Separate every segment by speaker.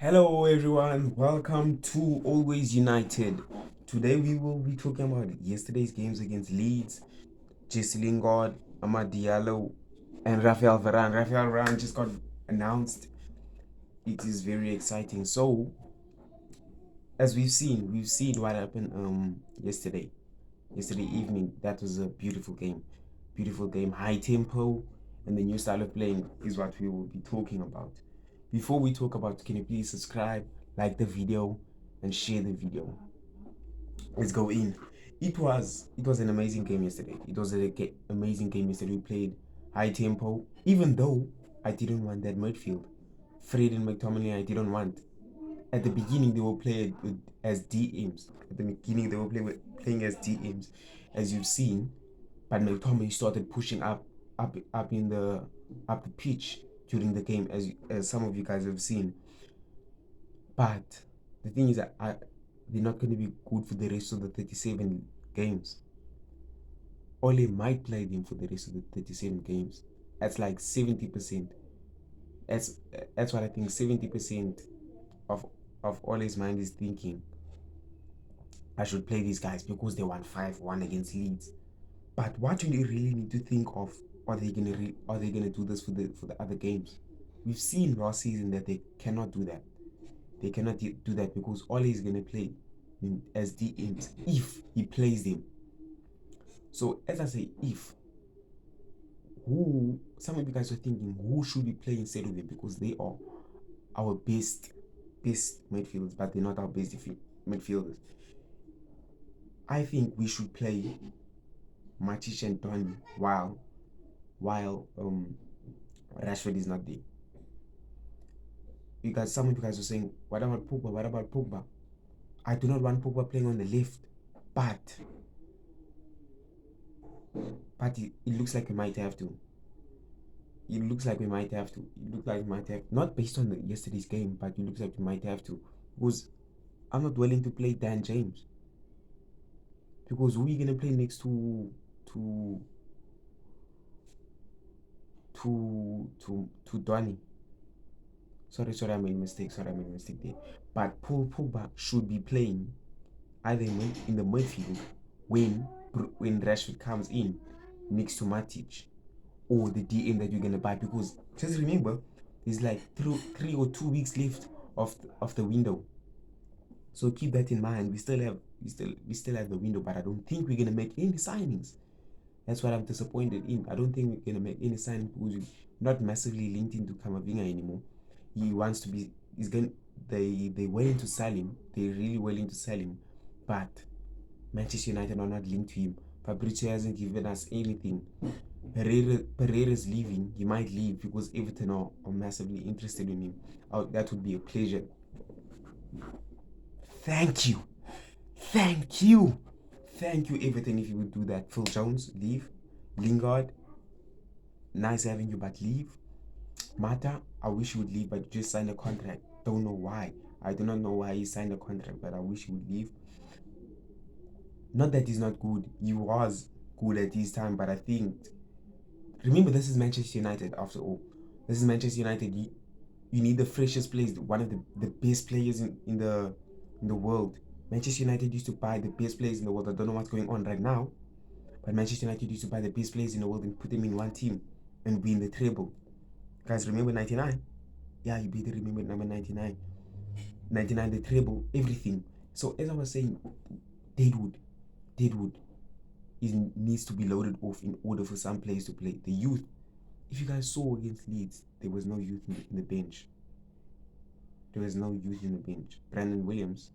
Speaker 1: Hello everyone, welcome to Always United. Today we will be talking about yesterday's games against Leeds, Jesse Lingard, Diallo, and Rafael Varane. Rafael Varane just got announced. It is very exciting. So, as we've seen what happened yesterday evening. That was a beautiful game, high tempo, and the new style of playing is what we will be talking about. Before we talk about, can you please subscribe, like the video, and share the video? Let's go in. It was an amazing game yesterday. It was an amazing game yesterday. We played high tempo, even though I didn't want that midfield. Fred and McTominay, I didn't want. At the beginning, they were playing as DMs. At the beginning, they were playing as DMs, as you've seen. But McTominay started pushing up in the up the pitch during the game, as some of you guys have seen. But the thing is that they're not going to be good for the rest of the 37 games. Ole might play them for the rest of the 37 games. That's like 70%. That's that's what I think. 70% of Ole's mind is thinking, I should play these guys because they won 5-1 against Leeds. But what do you really need to think of? Are they gonna do this for the other games? We've seen last season that they cannot do that. They cannot do that because Ole is gonna play as DMs if he plays them. So as I say, if some of you guys are thinking who should we play instead of them, because they are our best midfielders, but they're not our best midfielders. I think we should play Matic and Tony while Rashford is not there. Because some of you guys are saying, what about Pogba? What about Pogba? I do not want Pogba playing on the left, but it looks like we might have to. It looks like we might have to. Not based on yesterday's game, but it looks like we might have to. Because I'm not willing to play Dan James. Because who are you gonna play next to Donny? Sorry, I made a mistake. There. But Paul Pogba should be playing either in the midfield when Rashford comes in next to Matic, or the DM that you're gonna buy. Because just remember, there's like 3 or 2 weeks left of the window. So keep that in mind. We still have the window, but I don't think we're gonna make any signings. That's what I'm disappointed in. I don't think we're gonna make any signings because we're not massively linked into Kamavinga anymore. He wants to be. He's going. They willing to sell him. They're really willing to sell him, but Manchester United are not linked to him. Fabrizio hasn't given us anything. Pereira's leaving. He might leave because Everton are massively interested in him. That would be a pleasure. Thank you, Everton, if you would do that. Phil Jones, leave. Lingard, nice having you, but leave. Mata, I wish you would leave, but you just signed a contract. Don't know why. I do not know why he signed a contract, but I wish he would leave. Not that he's not good. He was good at his time, but I think, remember, this is Manchester United after all. This is Manchester United. You need the freshest players, one of the best players in the world. Manchester United used to buy the best players in the world. I don't know what's going on right now, but Manchester United used to buy the best players in the world and put them in one team and win the treble. Guys, remember 99? Yeah, you better remember number 99. 99, the treble, everything. So as I was saying, Deadwood needs to be loaded off in order for some players to play. The youth, if you guys saw against Leeds, there was no youth in the bench. There was no youth in the bench. Brandon Williams,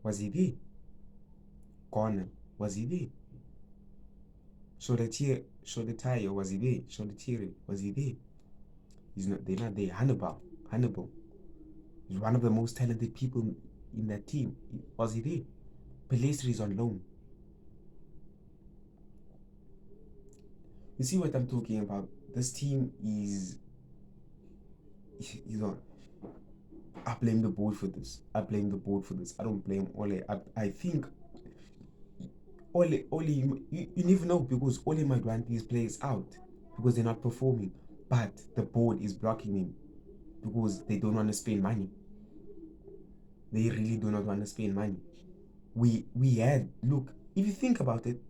Speaker 1: was he there? Connor, was he there? Shoretire, was he there? Shoretire, was he there? They're not there. Hannibal is one of the most talented people in that team. Was he there? Pelestri is on loan. You see what I'm talking about? This team is, I blame the board for this. I don't blame Ole. I think Ole, you never know, because Ole might want these players out because they're not performing, but the board is blocking him because they don't want to spend money. They really do not want to spend money. We had, look, if you think about it,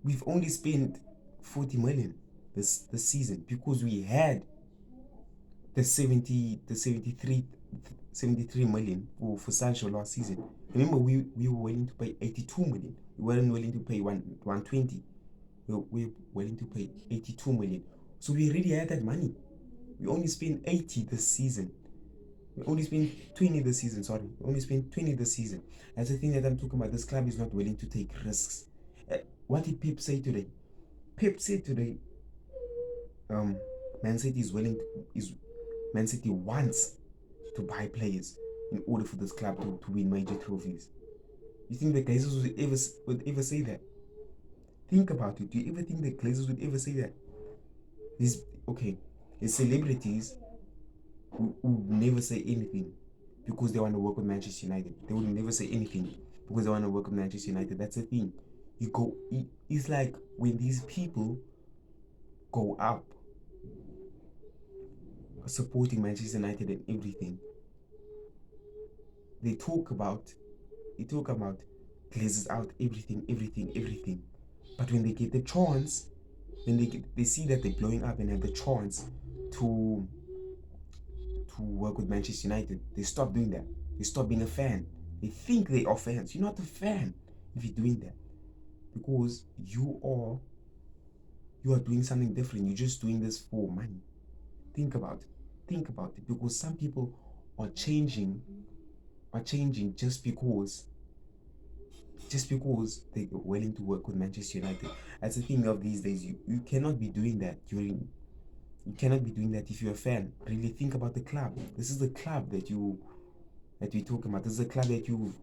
Speaker 1: we've only spent 40 million this season because we had the 73 million for Sancho last season. Remember, we were willing to pay 82 million. We weren't willing to pay 120. We were willing to pay 82 million. So we already had that money. We only spent 80 this season. We only spent 20 this season, sorry. We only spent 20 this season. That's the thing that I'm talking about. This club is not willing to take risks. What did Pep say today? Pep said today, Man City Man City wants to buy players in order for this club to win major trophies. You think the Glazers would ever say that? Think about it. Do you ever think the Glazers would ever say that? These celebrities who never say anything because they want to work with Manchester United. They would never say anything because they want to work with Manchester United. That's the thing. It's like when these people go up supporting Manchester United and everything, they talk about Glazers out, everything. But when they get the chance, when they see that they're blowing up and have the chance to work with Manchester United, they stop doing that. They stop being a fan. They think they are fans. You're not a fan if you're doing that, because you are doing something different. You're just doing this for money. Think about it, because some people are changing just because they're willing to work with Manchester United. That's the thing of these days. You cannot be doing that you cannot be doing that if you're a fan. Really think about the club. This is the club that we talk about. This is the club that you've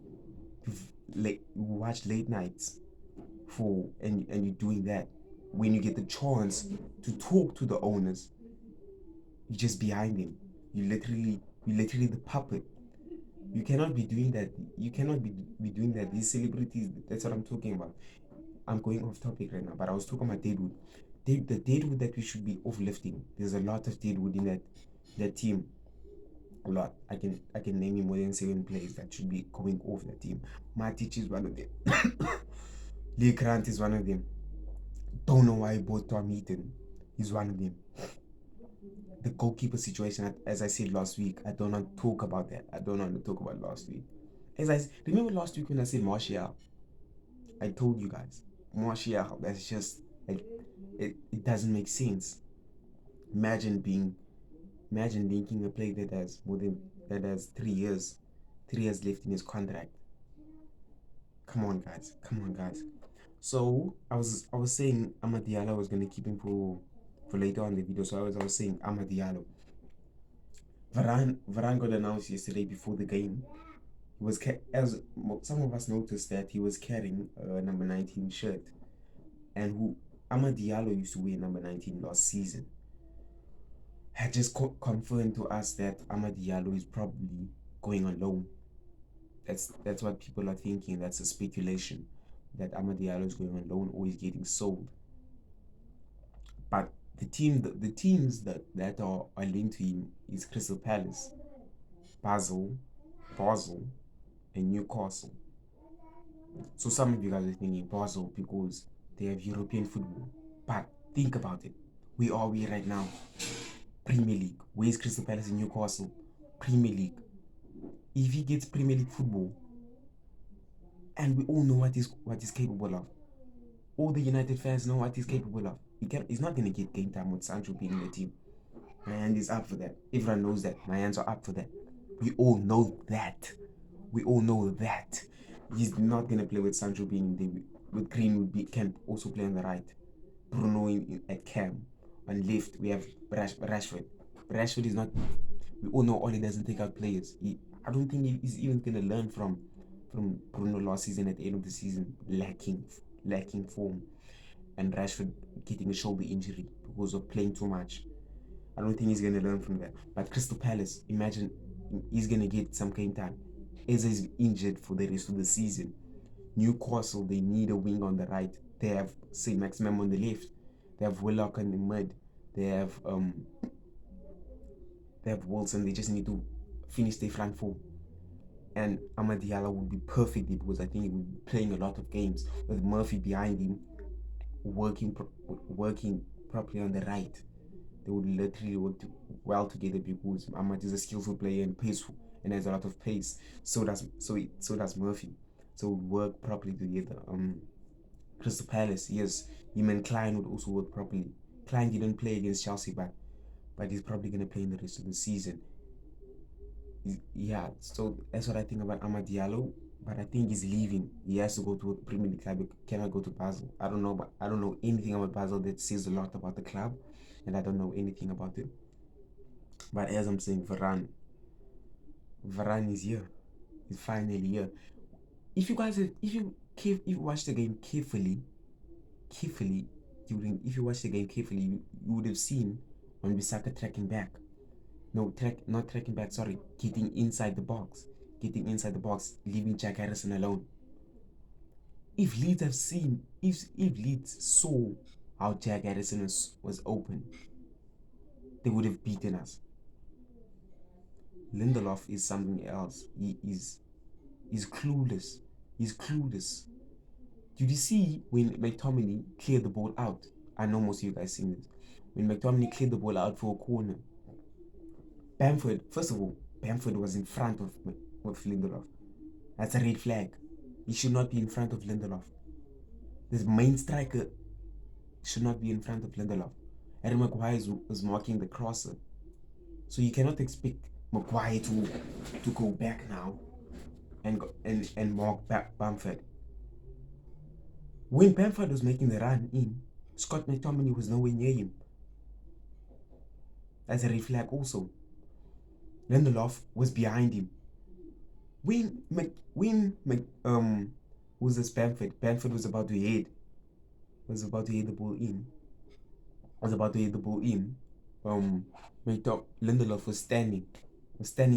Speaker 1: watched late nights for, and you're doing that. When you get the chance to talk to the owners, you're just behind them. You're literally the puppet. You cannot be doing that. You cannot be doing that. These celebrities, that's what I'm talking about. I'm going off topic right now, but I was talking about deadwood. The deadwood that we should be lifting. There's a lot of deadwood in that team. A lot. I can name you more than 7 players that should be going off that team. Matic is one of them. Lingard is one of them. Don't know why I bought Tom Heaton. He's one of them. The goalkeeper situation, as I said last week, I don't want to talk about that. I don't want to talk about last week. Remember last week when I said Martial? I told you guys, Martial, that's just like it doesn't make sense. Imagine linking a player that has 3 years left in his contract. Come on guys. So I was saying Diallo was gonna keep him for later on in the video. So I was saying Diallo. Varane got announced yesterday before the game. He was as some of us noticed that he was carrying a number 19 shirt, and Diallo used to wear number 19 last season. Had just confirmed to us that Diallo is probably going on loan. That's what people are thinking. That's a speculation that Diallo is going on loan or is getting sold. But the teams that are linked to him is Crystal Palace, Basel, and Newcastle. So some of you guys are thinking Basel because they have European football. But think about it. Where are we right now? Premier League. Where's Crystal Palace and Newcastle? Premier League. If he gets Premier League football, and we all know what he's capable of. All the United fans know what he's capable of. He's not going to get game time with Sancho being in the team. My hand is up for that. Everyone knows that. My hands are up for that. We all know that. He's not going to play with Sancho being in there. With Greenwood can also play on the right. Bruno at cam. On left, we have Rashford. Rashford is not... We all know Ole doesn't take out players. I don't think he's even going to learn from Bruno last season at the end of the season, lacking form, and Rashford getting a shoulder injury because of playing too much. I don't think he's going to learn from that. But Crystal Palace, imagine he's going to get some game time. Eze is injured for the rest of the season. Newcastle, they need a wing on the right. They have St. Maximum on the left. They have Willock in the mid. They have Wilson. They just need to finish their front four. and Amad Diallo would be perfect because I think he would be playing a lot of games with Murphy behind him, working properly on the right. They would literally work well together because Ahmad is a skillful player and paceful and has a lot of pace. So does Murphy. So would work properly together. Crystal Palace, yes, him and Klein would also work properly. Klein didn't play against Chelsea, but he's probably gonna play in the rest of the season. Yeah, so that's what I think about Amad Diallo. But I think he's leaving. He has to go to a Premier League club. He cannot go to Basel. I don't know, but I don't know anything about Basel that says a lot about the club, and I don't know anything about it. But as I'm saying, Varane is here. He's finally here. If you guys, if you watch the game carefully, if you watch the game carefully, you would have seen when Bissaka tracking back. No, not tracking back. Sorry, getting inside the box, leaving Jack Harrison alone. If Leeds have seen, if Leeds saw how Jack Harrison was open, they would have beaten us. Lindelof is something else. He's clueless. He's clueless. Did you see when McTominay cleared the ball out? I know most of you guys seen this. When McTominay cleared the ball out for a corner, Bamford, first of all, Bamford was in front of Lindelof. That's a red flag. He should not be in front of Lindelof. This main striker should not be in front of Lindelof. Harry Maguire was marking the crosser. So you cannot expect Maguire to go back now and mark Bamford. When Bamford was making the run in, Scott McTominay was nowhere near him. That's a red flag also. Lindelof was behind him. When was this Bamford? Bamford was about to head the ball in. Lindelof was standing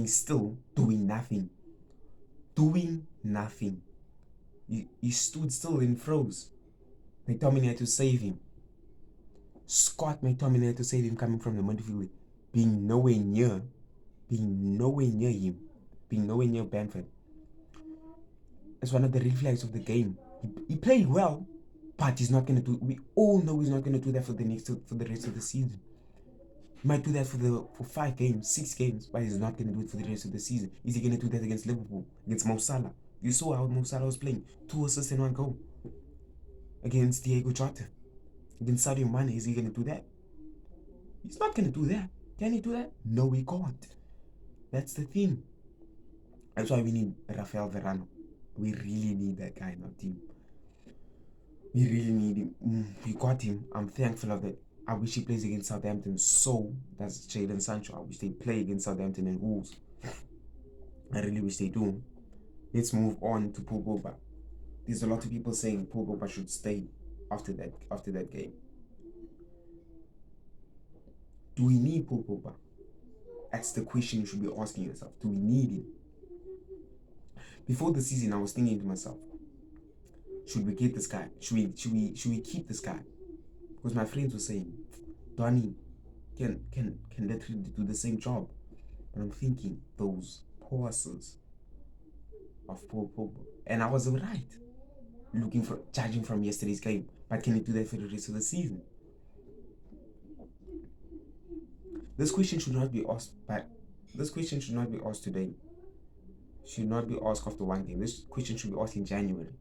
Speaker 1: still, doing nothing. He stood still and froze. McTominay had to save him. Scott McTominay had to save him coming from the midfield, being nowhere near him, being nowhere near Bamford. That's one of the red flags of the game. He played well, but he's not gonna do. We all know he's not gonna do that for the rest of the season. He might do that for 5 games, 6 games, but he's not gonna do it for the rest of the season. Is he gonna do that against Liverpool, against Mo Salah? You saw how Mo Salah was playing, 2 assists and 1 goal. Against Diego Jota, against Sadio Mane, is he gonna do that? He's not gonna do that. Can he do that? No, he can't. That's the thing. That's why we need Rafael Varane. We really need that guy in our team. We really need him. We got him. I'm thankful of that. I wish he plays against Southampton. So that's Jadon Sancho. I wish they play against Southampton and Wolves. I really wish they do. Let's move on to Paul Pogba. There's a lot of people saying Paul Pogba should stay after that game. Do we need Paul Pogba? That's the question you should be asking yourself. Do we need him? Before the season, I was thinking to myself, should we get this guy? Should we keep this guy? Because my friends were saying, Donny can literally do the same job. But I'm thinking those passes of Paul Pogba, and I was right. Judging from yesterday's game, but can he do that for the rest of the season? This question should not be asked today. Should not be asked after one game. This question should be asked in January,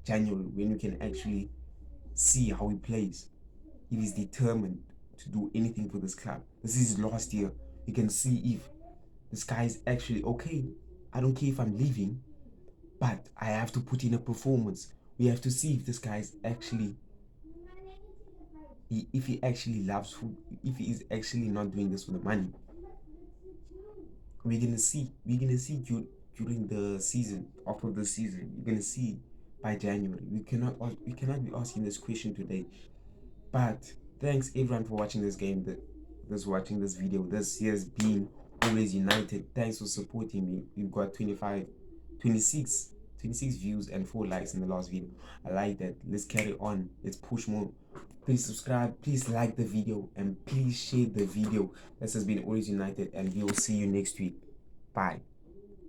Speaker 1: when you can actually see how he plays. If he's determined to do anything for this club. This is his last year. You can see if this guy is actually okay. I don't care if I'm leaving, but I have to put in a performance. We have to see if this guy is actually, if he actually loves food, if he is actually not doing this for the money. We're gonna see during the season, after the season. You're gonna see by January. We cannot be asking this question today. But thanks everyone for watching this game, watching this video. This has been Always United. Thanks for supporting me. We've got 26 views and 4 likes in the last video. I like that. Let's carry on. Let's push more. Please subscribe. Please like the video. And please share the video. This has been Always United. And we will see you next week. Bye.